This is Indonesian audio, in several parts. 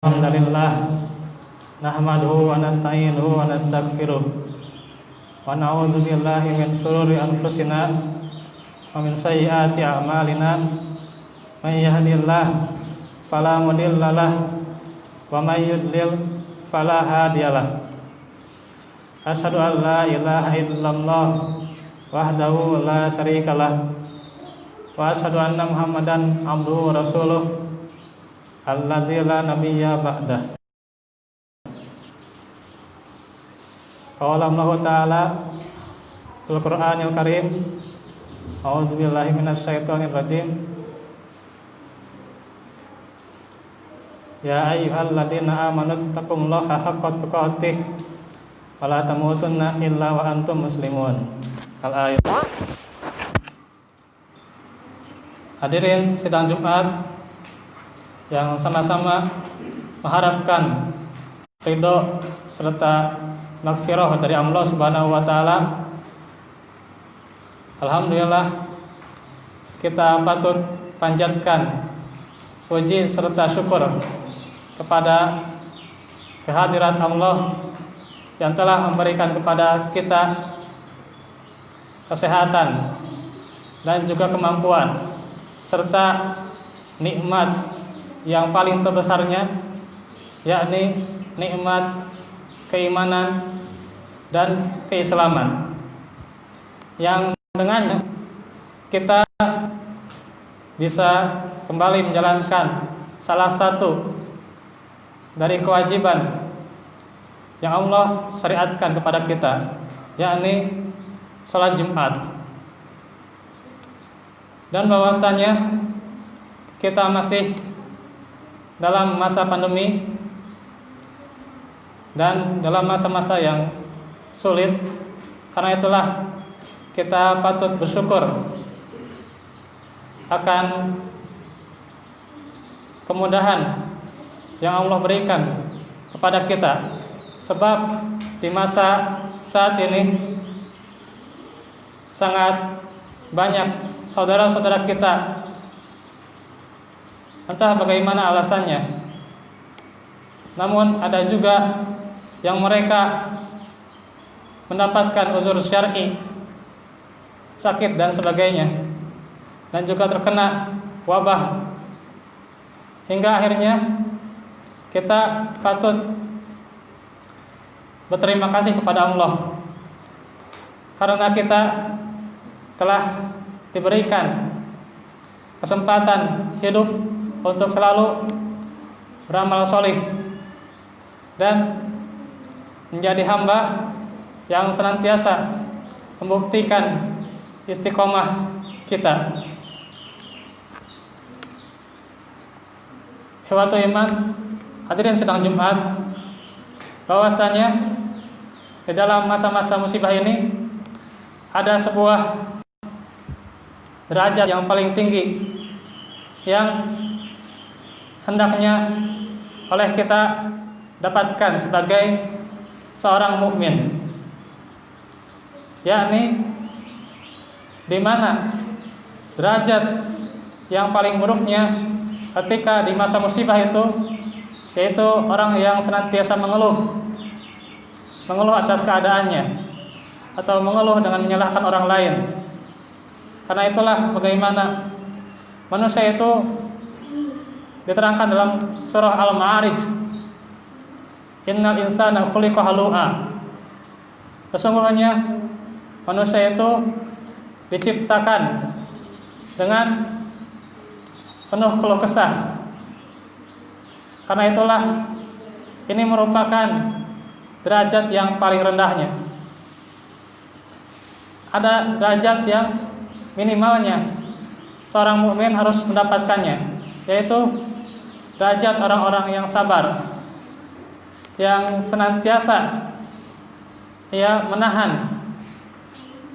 Alhamdulillah nahmaduhu wa nasta'inuhu wa nastaghfiruh wa na'udzu billahi min shururi anfusina wa min sayyiati a'malina may yahdihillahu fala mudhillalah wa may yudlil fala hadiyalah. Asyhadu an la ilaha illallah wahdahu la syarikalah wa asyhadu anna Muhammadan abduhu wa rasuluh allazi la nabiyya ba'dah. Qala Allah Ta'ala fil Qur'anil Karim, a'udzu billahi minasy syaithanir rajim. Ya ayyuhalladzina amanu taqullaha haqqa tuqatih wa la tamutunna illa wa antum muslimun. Al-ayat. Hadirin sidang Jumat yang sama-sama mengharapkan ridho serta maghfirah dari Allah Subhanahu wa taala. Alhamdulillah, kita patut panjatkan puji serta syukur kepada kehadirat Allah yang telah memberikan kepada kita kesehatan dan juga kemampuan serta nikmat yang paling terbesarnya, yakni nikmat keimanan dan keislaman, yang dengannya kita bisa kembali menjalankan salah satu dari kewajiban yang Allah syariatkan kepada kita, yakni sholat Jumat. Dan bahwasanya kita masih dalam masa pandemi dan dalam masa-masa yang sulit. Karena itulah kita patut bersyukur akan kemudahan yang Allah berikan kepada kita. Sebab di masa saat ini sangat banyak saudara-saudara kita, entah bagaimana alasannya, namun ada juga yang mereka mendapatkan uzur syar'i, sakit dan sebagainya, dan juga terkena wabah, hingga akhirnya kita patut berterima kasih kepada Allah karena kita telah diberikan kesempatan hidup untuk selalu beramal solih dan menjadi hamba yang senantiasa membuktikan istiqomah kita. Ikhwatul iman, hadirin sidang Jumat, bahwasanya di dalam masa-masa musibah ini ada sebuah derajat yang paling tinggi yang hendaknya oleh kita dapatkan sebagai seorang mukmin, yakni di mana derajat yang paling buruknya ketika di masa musibah itu, yaitu orang yang senantiasa mengeluh atas keadaannya atau mengeluh dengan menyalahkan orang lain. Karena itulah bagaimana manusia itu diterangkan dalam surah Al-Ma'arij, innal insana khuliqa halu'a. Sesungguhnya manusia itu diciptakan dengan penuh keluh kesah. Karena itulah ini merupakan derajat yang paling rendahnya. Ada derajat yang minimalnya seorang mukmin harus mendapatkannya, yaitu derajat orang-orang yang sabar, yang senantiasa menahan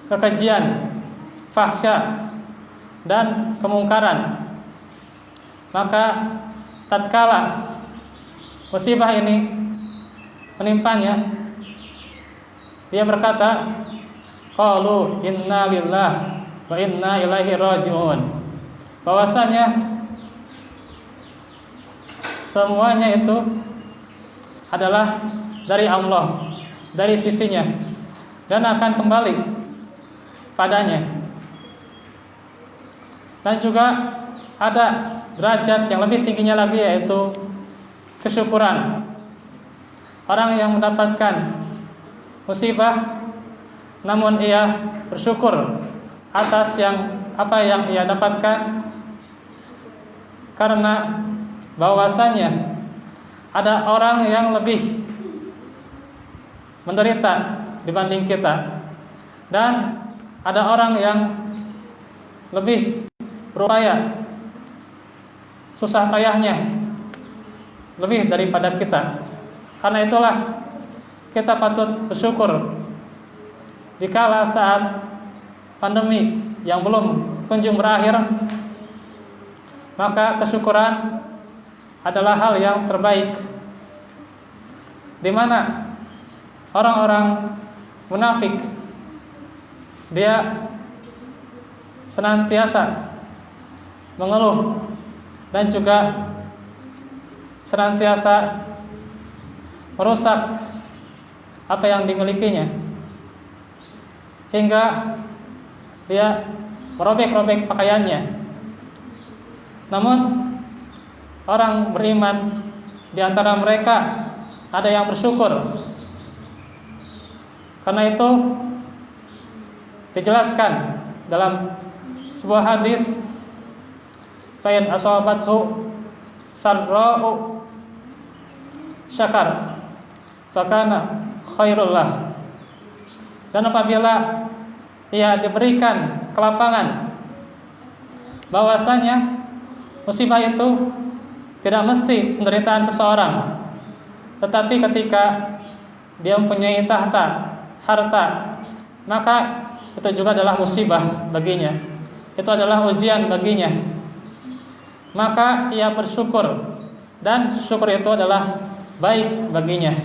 kekejian, fahsya dan kemungkaran. Maka tatkala musibah ini menimpanya, dia berkata, qalu inna lillahi wa inna ilaihi raji'un. Bahwasanya semuanya itu adalah dari Allah, dari sisinya, dan akan kembali padanya. Dan juga ada derajat yang lebih tingginya lagi, yaitu kesyukuran. Orang yang mendapatkan musibah namun ia bersyukur atas apa yang ia dapatkan, karena bahwasanya ada orang yang lebih menderita dibanding kita, dan ada orang yang lebih berupaya susah payahnya lebih daripada kita. Karena itulah kita patut bersyukur dikala saat pandemi yang belum kunjung berakhir, maka kesyukuran adalah hal yang terbaik, di mana orang-orang munafik dia senantiasa mengeluh dan juga senantiasa merusak apa yang dimilikinya, hingga dia merobek-robek pakaiannya. Namun orang beriman di antara mereka ada yang bersyukur. Karena itu dijelaskan dalam sebuah hadis, fa in asabathu sarra'u syakar fakana khairul lah. Dan apabila ia diberikan kelapangan, bahwasanya musibah itu tidak mesti penderitaan seseorang, tetapi ketika dia mempunyai tahta, harta, maka itu juga adalah musibah baginya, itu adalah ujian baginya. Maka ia bersyukur, dan syukur itu adalah baik baginya.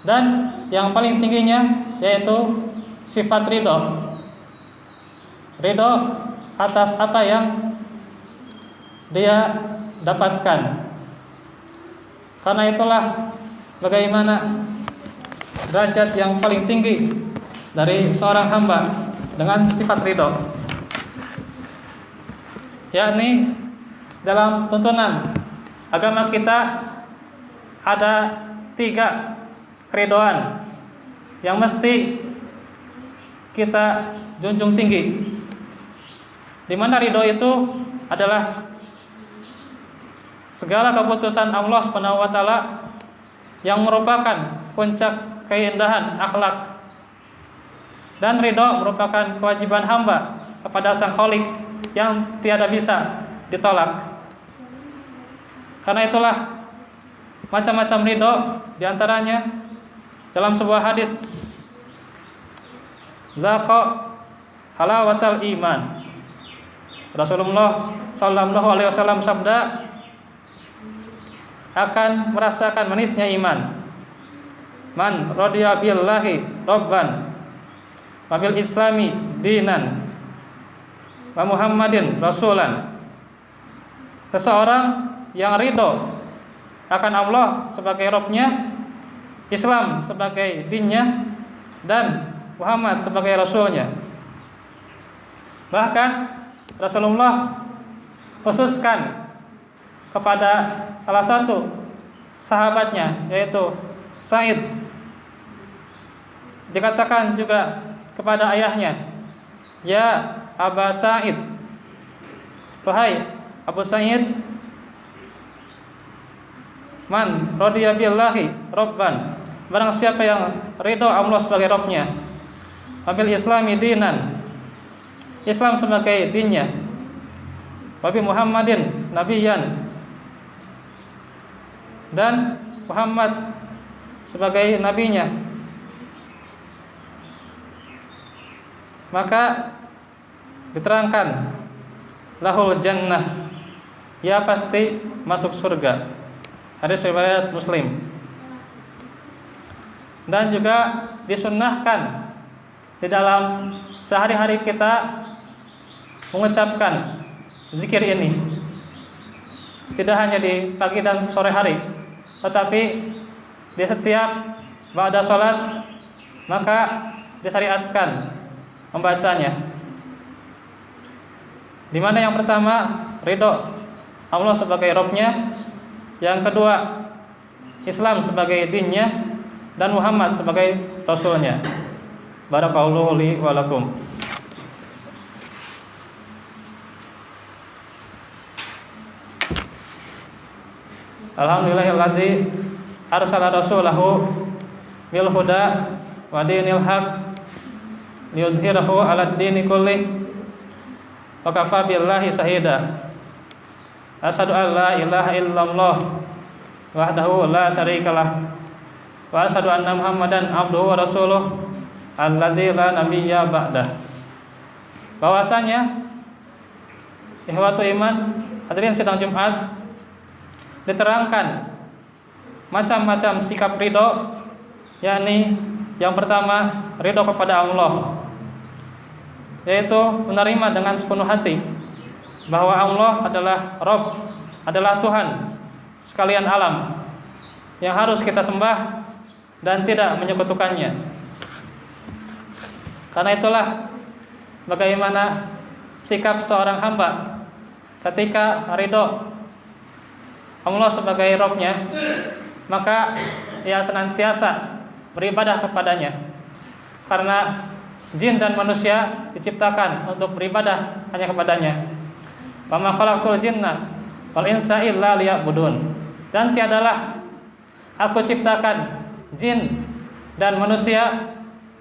Dan yang paling tingginya yaitu sifat ridho, ridho atas apa yang dia dapatkan. Karena itulah bagaimana derajat yang paling tinggi dari seorang hamba dengan sifat ridho, yakni dalam tuntunan agama kita ada 3 keridhaan yang mesti kita junjung tinggi, di mana ridho itu adalah segala keputusan Allah Subhanahu wa taala yang merupakan puncak keindahan akhlak, dan ridho merupakan kewajiban hamba kepada Sang Khalik yang tiada bisa ditolak. Karena itulah macam-macam ridho, diantaranya dalam sebuah hadis, zaqa halawatal iman, Rasulullah sallallahu alaihi wasallam sabda, akan merasakan manisnya iman man radiya billahi rabban wa bil islami dinan wa muhammadin rasulan. Seseorang yang ridho akan Allah sebagai Rabb-Nya, Islam sebagai dinnya, dan Muhammad sebagai Rasulnya. Bahkan Rasulullah khususkan kepada salah satu sahabatnya, yaitu Sa'id. Dikatakan juga kepada ayahnya, ya Aba Sa'id, wahai Abu Sa'id, man radiya billahi rabban, barang siapa yang ridho Allah sebagai Rabb-Nya, wabil islami dinan, Islam sebagai dinnya, wabi Muhammadin nabiyan, dan Muhammad sebagai nabinya, maka diterangkan lahul jannah, ia pasti masuk surga. Hadis riwayat Muslim. Dan juga disunnahkan di dalam sehari-hari kita mengucapkan zikir ini, tidak hanya di pagi dan sore hari, tetapi di setiap ba'da sholat maka disyariatkan membacanya. Di mana yang pertama ridho Allah sebagai Rabb-Nya, yang kedua Islam sebagai dinnya, dan Muhammad sebagai Rasulnya. Barakallahu li wa lakum. Alhamdulillahilladzi arsala rasulahu bil huda wa dinil haq liyudhhirahu 'alad dini kullih wa kafa billahi shahida. Asyhadu an la ilaha illallah wahdahu la syarikalah wa asyhadu anna Muhammadan abduhu wa rasuluh alladzi la nabiyya ba'dah. Bahwasanya ikhwatu iman hadirin sidang Jumat diterangkan macam-macam sikap ridho, yakni yang pertama ridho kepada Allah, yaitu menerima dengan sepenuh hati bahwa Allah adalah Rabb, adalah Tuhan sekalian alam yang harus kita sembah dan tidak menyekutukannya. Karena itulah bagaimana sikap seorang hamba ketika ridho Allah sebagai Rabb-Nya, maka ia senantiasa beribadah kepadanya. Karena jin dan manusia diciptakan untuk beribadah hanya kepadanya. Wa ma khalaqtul jinna wal insa illa liya'budun. Dan tiadalah aku ciptakan jin dan manusia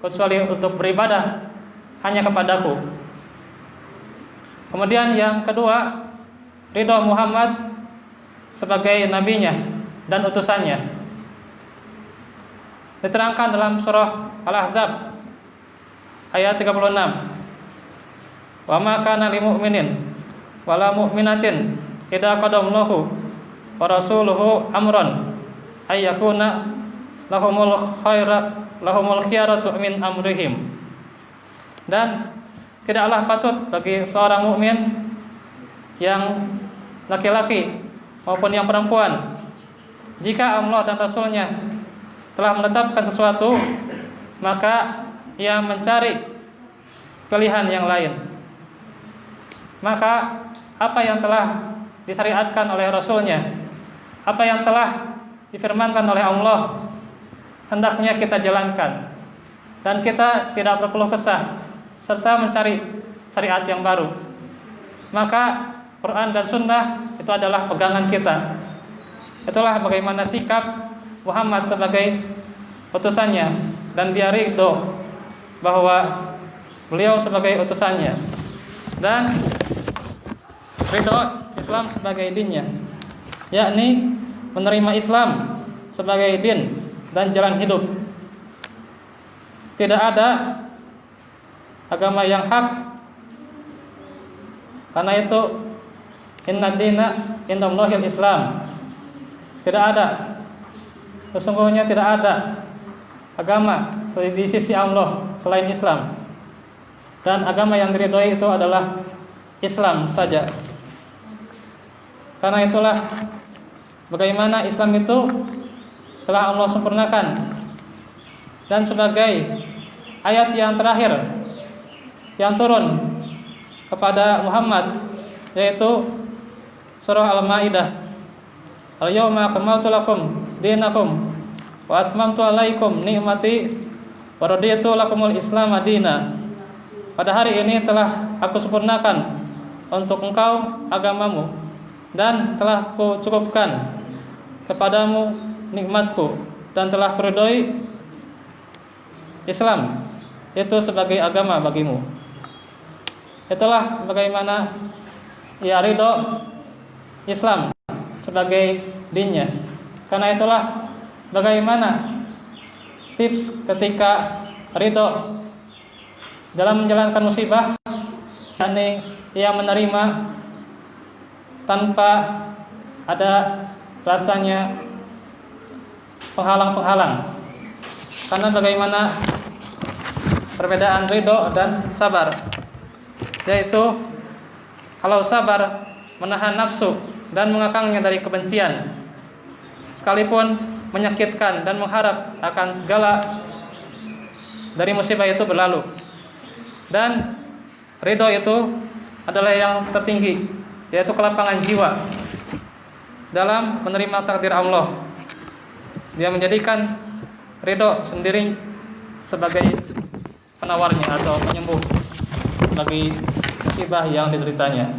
kecuali untuk beribadah hanya kepadaku. Kemudian yang kedua, ridho Muhammad sebagai nabinya dan utusannya. Diterangkan dalam surah Al-Ahzab ayat 36. Wa ma kana lil mu'minin wala mu'minatin idza qadallahu wa rasuluhu amran ay yakuna lahumul khiyaratu min amrihim. Dan tidaklah patut bagi seorang mukmin yang laki-laki maupun yang perempuan, jika Allah dan Rasulnya telah menetapkan sesuatu, maka ia mencari pilihan yang lain. Maka apa yang telah disyariatkan oleh Rasulnya, apa yang telah difirmankan oleh Allah, hendaknya kita jalankan, dan kita tidak berkeluh kesah serta mencari syariat yang baru. Maka Quran dan Sunnah itu adalah pegangan kita. Itulah bagaimana sikap Muhammad sebagai utusannya, dan dia ridho bahwa beliau sebagai utusannya, dan ridho Islam sebagai dinnya, yakni menerima Islam sebagai din dan jalan hidup. Tidak ada agama yang hak. Karena itu inna dina indallahil Islam. Tidak ada, sesungguhnya tidak ada agama di sisi Allah selain Islam. Dan agama yang diridhoi itu adalah Islam saja. Karena itulah bagaimana Islam itu telah Allah sempurnakan. Dan sebagai ayat yang terakhir yang turun kepada Muhammad, yaitu surah Al-Maidah, Al-yawma akmaltu lakum dinakum wa atmamtu alaikum ni'mati wa raditu lakumul Islam madina. Pada hari ini telah aku sempurnakan untuk engkau agamamu, dan telah kucukupkan kepadamu nikmatku, dan telah kuridhoi Islam itu sebagai agama bagimu. Itulah bagaimana ia ridho Islam sebagai dinnya. Karena itulah bagaimana tips ketika ridho dalam menjalankan musibah, yakni ia menerima tanpa ada rasanya penghalang-penghalang. Karena bagaimana perbedaan ridho dan sabar, yaitu kalau sabar menahan nafsu dan mengekangnya dari kebencian, sekalipun menyakitkan, dan mengharap akan segala dari musibah itu berlalu. Dan ridho itu adalah yang tertinggi, yaitu kelapangan jiwa dalam menerima takdir Allah. Dia menjadikan ridho sendiri sebagai penawarnya atau penyembuh bagi musibah yang dideritanya.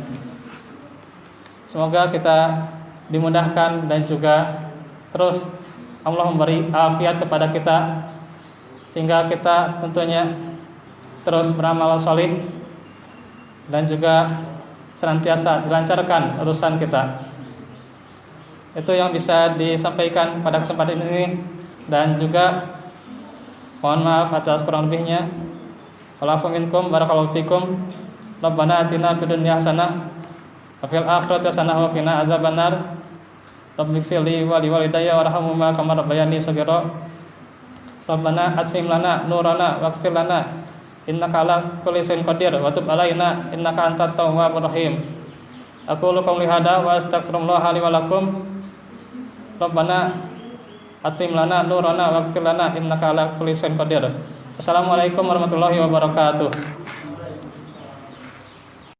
Semoga kita dimudahkan dan juga terus Allah memberi afiat kepada kita, hingga kita tentunya terus beramal salih dan juga senantiasa dilancarkan urusan kita. Itu yang bisa disampaikan pada kesempatan ini, dan juga mohon maaf atas kurang lebihnya. Wa'alafu minkum barakallahu fikum. Rabbana atina fid dunya hasanah wa fil akhirati hasanah wa qina azabannar. Rabbighfirli wa liwalidayya warhamhuma kama rabbayani shaghira. Rabbana atmim lana nurana waghfir lana innaka ala kulli shay'in qadir wa tub alaina innaka antat tawwabur rahim. Aqulu qawli hadza wa astaghfirullaha li wa lakum. Rabbana atmim lana nurana waghfir lana innaka ala kulli shay'in qadir. Assalamualaikum warahmatullahi wabarakatuh.